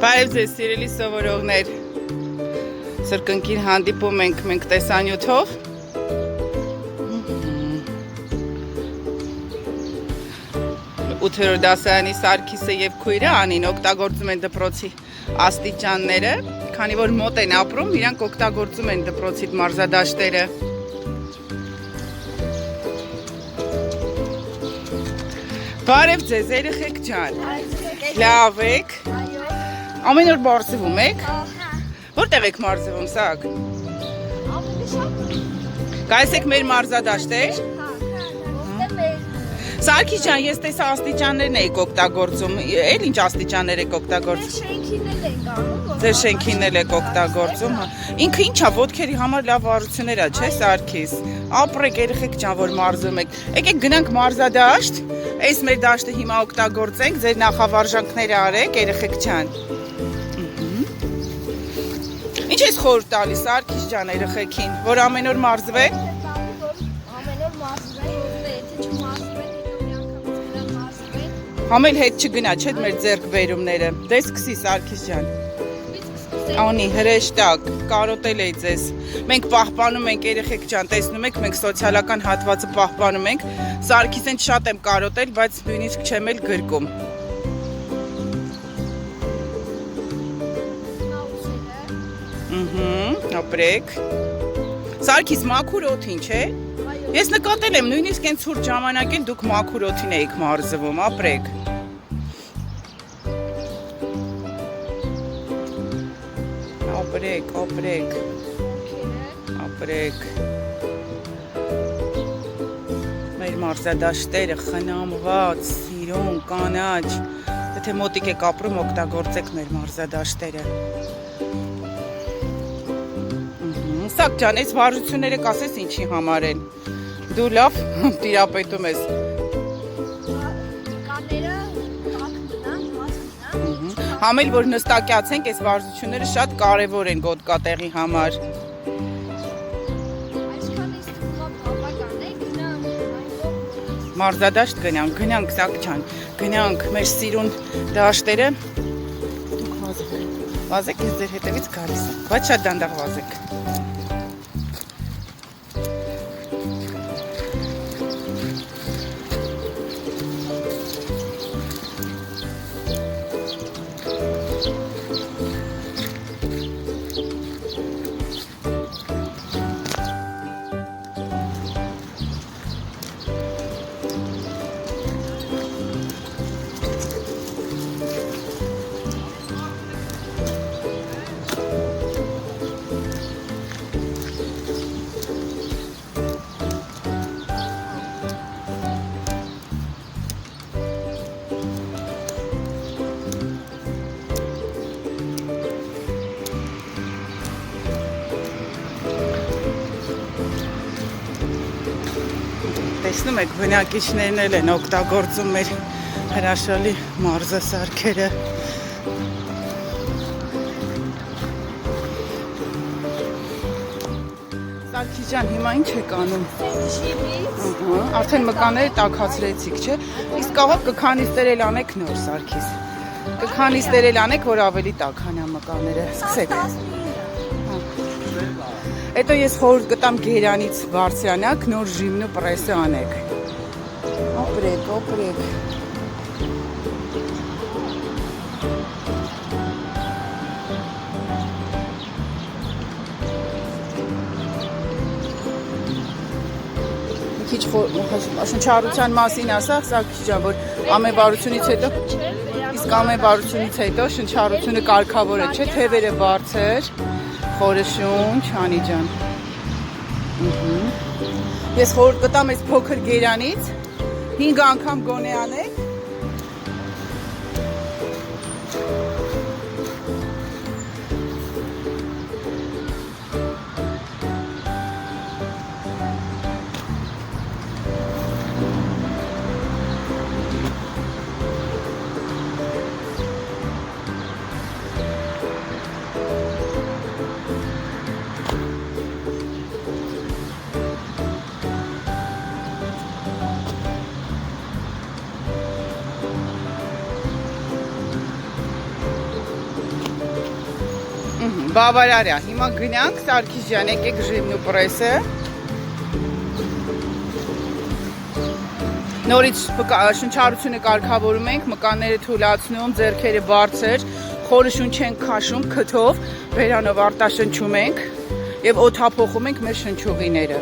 Բարև ձեզ սիրելի սովորողներ, սրկնքին հանդիպում ենք տեսանյութով։ Ութերորդ դասարանի Սարգիսը և քույրը Անին օգտագործում են դպրոցի աստիճանները, քանի որ մոտ են ապրում, իրանք օգտագործում են դպրոցի մարզադաշտերը։ Բարև ձեզ երեխեք ջան, լավ եք, ամեն օր մարզվում եք, որտեղ եք մարզվում Սակ, գայս եք մեր մարզադաշտեր, Սարգիս ջան, ես տեսա աստիճաններն եք օգտագործում, էլ ինչ աստիճաններ եք օգտագործում, ձեր շենքին էլ եք օգտագործում, ինքը ինչա ոտքերի համար լավ վարություններ է, չէ Սարգիս, ապրեք երեխեք ջան, որ մարզում եք, եկեք գնանք մարզադաշտ, այս մեր դաշտը հիմա օգտագործենք, ձեր նախավարժանքները արեք երեխեք ջան, ինչ ես խորհուրդ տալիս Սարգիս ջան երեխեքին, որ ամեն օր մարզվեն, Համել հետ չգնա, չէ մեր ձեռք բերումները, դե սկսի Սարգիս ջան, անի հրեշտակ, կարոտել էի ձեզ, մենք պահպանում ենք երեխեք ջան, տեսնում եք, մենք սոցիալական հատվածը պահպանում ենք, Սարգիսեն շատ եմ կարոտել, բայց նույնիսկ չեմ էլ գրկում, ապրեք, Սարգիս մաքուր օդին, չէ? Ես նկատել եմ, նույնիսկ են ցուրտ ժամանակ էլ դուք մաքուր օդին էիք մարզվում, ապրեք։ Ապրեք։ Մեր մարզադաշտերը խնամված, սիրուն, կանաչ, եթե մոտիկ եք ապրում, օգտագործեք մեր մարզադաշտերը։ Սակ ջան, այս վարժությունները կասես ինչի համար են։ Դու լավ տիրապետում ես։ Համել որ նստակյացենք, այս վարժությունները շատ կարևոր են գոտկատեղի համար։ Մարզադաշտ գնանք Սակ ջան, գնանք մեր սիրուն դաշտերը։ Վազեք, ես ձեր հետևից գալիս եմ, բայց շատ դանդաղ վազեք։ Տեսնում եք, բնակիչներն էլ են օգտագործում մեր հրաշալի մարզասարքերը։ Սարգիս ջան, հիմա ինչ եք անում։ Արդեն մկանները տաքացրեցիք, չէ։ Իսկ աղա կքանիստեր էլ անեք նոր Սարգիս։ Կքանիստեր էլ անեք, որ ավելի տաքանա մկաները։ Սկսեք։ Հետո ես խորհուրդ կտամ գերանից բարձրանաք, նոր ժիմն ու պրեսը անեք։ Ապրեք։ Քիչ շնչառության մասին ասա, Սարգիս ջան, որ ամեն վարությունից հետո շնչառությունը կարգավոր է, չէ, թևերը բարձր։ Խորը շունչ, Անի ջան, ես խորհուրդ կտամ այս փոքր գերանից, 5 անգամ գոնե անեք, Բավարարյա, հիմա գնանք Սարգիս ջան, եկեք ժիմնու պրեսը։ Նորից շնչառությունը կարգավորում ենք, մկանները թուլացնում, ձեռքերը բարձր, խորը շունչ ենք քաշում քթով, բերանով արտաշնչում ենք եւ օդափոխում ենք մեր շնչուղիները։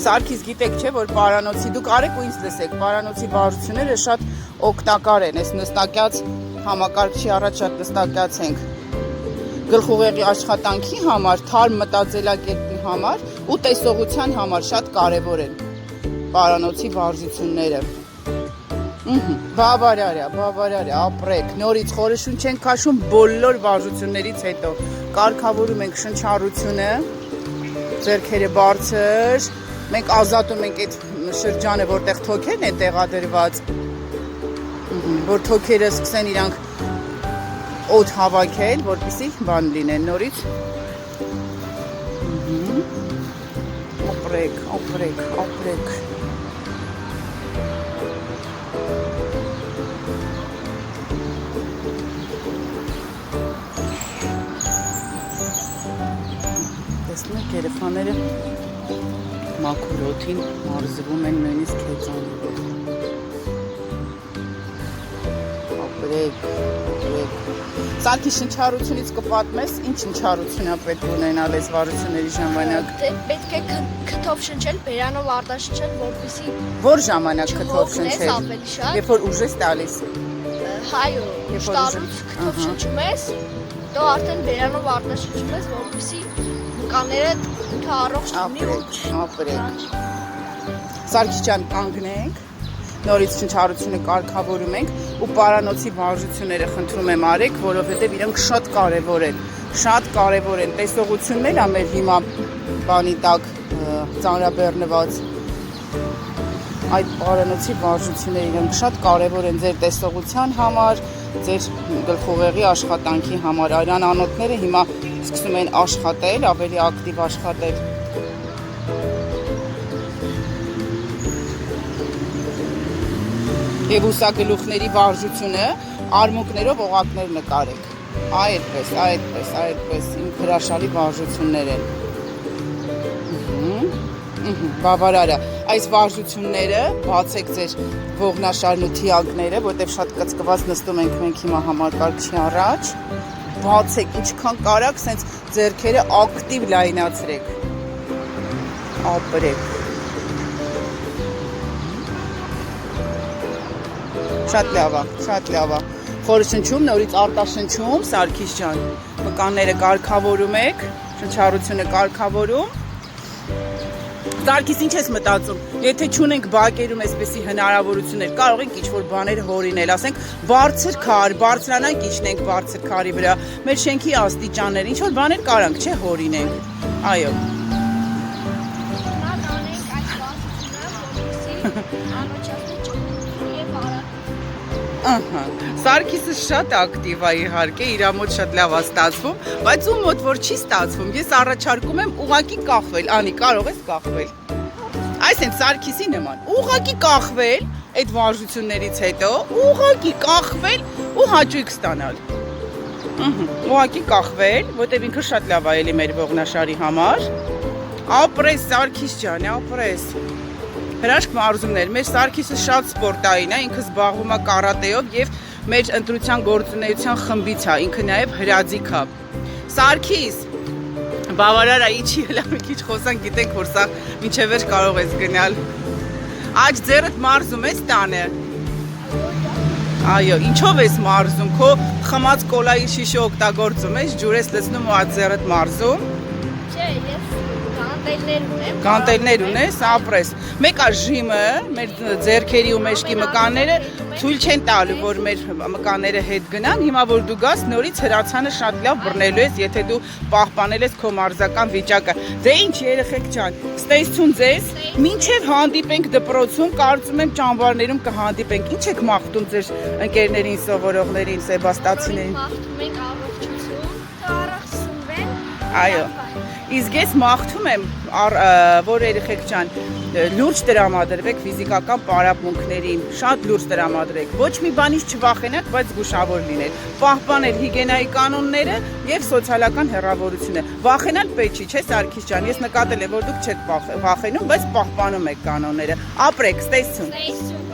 Սարգիս գիտեք չէ, որ պարանոցի դուք արեք ու ինձ լսեք, պարանոցի վարժությունները շատ օգտակար են, այս նստակյաց համակարգչի առաջ շատ նստակյաց ենք գլխուղեղի աշխատանքի համար, թարմ մտածելակերպի համար ու տեսողության համար շատ կարևոր են պարանոցի վարժությունները։ Բավարարյա, ապրեք, նորից խորը շունչ ենք քաշում բոլոր վարժություններից հետո, կարգավորում ենք շնչառությունը, ձեռքերը բարձր, մենք ազատում ենք այդ շրջանը, որտեղ թոքերն են տեղադրված, որ թոքերը սկսեն իրանք օդ հավաքել, որպեսզի բան լինեն նորից։ Ապրեք։ Տեսնում եք երեխաները մաքուր օդին մարզվում են նույնիսկ հեծանով։ Ապրեք։ Սարգիս շնչառությունից կպատմես, ինչ շնչառություն է պետք ունենալ այս վարժությունների ժամանակ։ Պետք է քթով շնչել, բերանով արտաշնչել, որպեսզի Որ ժամանակ քթով շնչել։ Երբ որ ուժ ես տալիս։ Հայո, շտալուց քթով շնչում ես, դու արդեն բերանով արտաշնչում ես, որպեսզի մկանները թարող չլինի։ Ապրեք։ Սարգիս ջան, կանգնենք։ Նորից շնչառությունը կարգավորում ենք ու պարանոցի վարժությունները խնդրում եմ արեք, որովհետև իրանք շատ կարևոր են, տեսողությունն էլ ամեր հիմա բանի տակ ծանրաբեռնված այդ պարանոցի վարժությունները իրանք շատ կարևոր են ձեր տեսողության համար, ձեր գլխուղեղի աշխատանքի համար, արյան անոթները հիմա սկսում են աշխատել, ավելի ակտիվ աշխատել։ Եվ ուսագլուխների վարժությունը արմունկներով օղակներ նկարեք։ Այդպես, իմ հրաշալի վարժություններ են։ Բավարարյա, այս վարժությունները բացեք ձեր ողնաշարն ու թիակները, որտեղ շատ կծկված նստում ենք մենք հիմա համակարգչի առաջ։ Բացեք, ինչքան կարաք, սենց ձեռքերը ակտիվ լայնացրեք։ Ապրեք։ Շատ լավ է։ Խորը շնչում, նորից արտաշնչում, Սարգիս ջան, մկանները կարգավորում եք, շնչառությունը կարգավորում։ Սարգիս, ինչ ես մտածում, եթե չունենք բակերում այսպեսի հնարավորություններ, կարող ենք ինչ-որ բաներ հորինել, ասենք բարձր քար, բարձրանանք իջնենք բարձր քարի վրա, մեր շենքի աստիճաններ, ինչ-որ բաներ կարանք, չէ, հորինենք, այո։ Սարգիսը շատ ակտիվ է իհարկե, իր մոտ շատ լավ է ստացվում, բայց ում մոտ որ չի ստացվում, ես առաջարկում եմ ուղղակի կախվել, Անի, կարող ես կախվել։ Այսինքն Սարգիսի նման, ուղղակի կախվել այդ վարժություններից հետո, ուղղակի կախվել ու հաճույք ստանալ։ Ուղղակի կախվել, որտեղ ինքը շատ լավ է էլի մեր ողնաշարի համար։ Ապրես Սարգիս ջան, ապրես։ Հրաշք մարզումներ, մեր Սարգիսը շատ սպորտային է, ինքը զբաղվում է կարատեով եւ մեր ընտրության գործունեության խմբից է, ինքը նաեւ հրաձիգ է։ Սարգիս, բավարար է, իջի հլա մի քիչ խոսանք, գիտենք որ սա մինչև վերջ կարող ես գնալ։ Աջ ձեռդ մարզում ես տանը։ Այո, ինչով ես մարզում, քո խմած կոլայի շիշը օգտագործում ես, ջուր ես լցնում ու աջ ձեռդ մարզում։ Չէ, ես Գանտելներ ունես, ապրես։ Մեկ է ժիմը, մեր ձեռքերի ու մեջքի մկանները թույլ չեն տալու, որ մեր մկանները հետ գնան։ Հիմա որ դու գաս, նորից հրացանը շատ լավ բռնելու ես, եթե դու պահպանել ես քո մարզական վիճակը։ Դե ինչ երեխեք ջան, ստեսություն ձեզ, մինչև հանդիպենք դպրոցում, կարծում եմ ճամբարներում կհանդիպենք։ Ինչ եք մաղթում ձեր ընկերներին, սովորողներին, սեբաստացիներին։ Մաղթում ենք առողջություն, առողջություն։ Այո։ Իսկ ես մաղթում եմ, որ երեխեք ջան, լուրջ տրամադրվեք ֆիզիկական պարապմունքներին, շատ լուրջ տրամադրեք։ Ոչ մի բանից չվախենաք, բայց զգուշավոր լինեք։ Պահպանել հիգիենայի կանոնները եւ սոցիալական հեռավորությունը։ Վախենալ պետք չի, չէ՞ Սարգիս ջան։ Ես նկատել եմ, որ դուք չեք վախենում, բայց պահպանում եք կանոնները։ Ապրեք, ստեսություն։